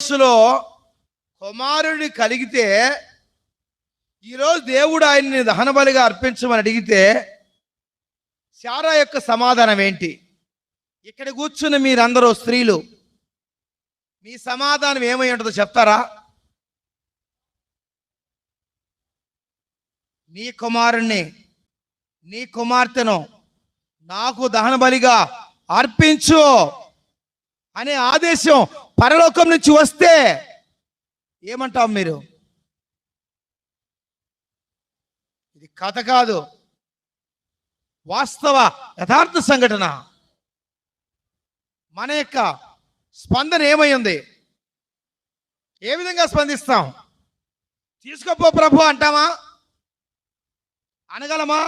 మనసులో కుమారుడిని కలిగితే ఈరోజు దేవుడు ఆయన్ని దహన బలిగా అర్పించమని అడిగితే శారా యొక్క సమాధానం ఏంటి? ఇక్కడ కూర్చున్న మీరందరూ స్త్రీలు, మీ సమాధానం ఏమై ఉంటుందో చెప్తారా? నీ కుమారుణ్ణి, నీ కుమార్తెను నాకు దహన బలిగా అర్పించు అనే ఆదేశం పరలోకం నుంచి వస్తే ఏమంటాం మీరు? ఇది కథ కాదు, వాస్తవ యథార్థ సంఘటన. మన యొక్క స్పందన ఏమై ఉంది? ఏ విధంగా స్పందిస్తాం? తీసుకోపో ప్రభు అంటామా? అనగలమా?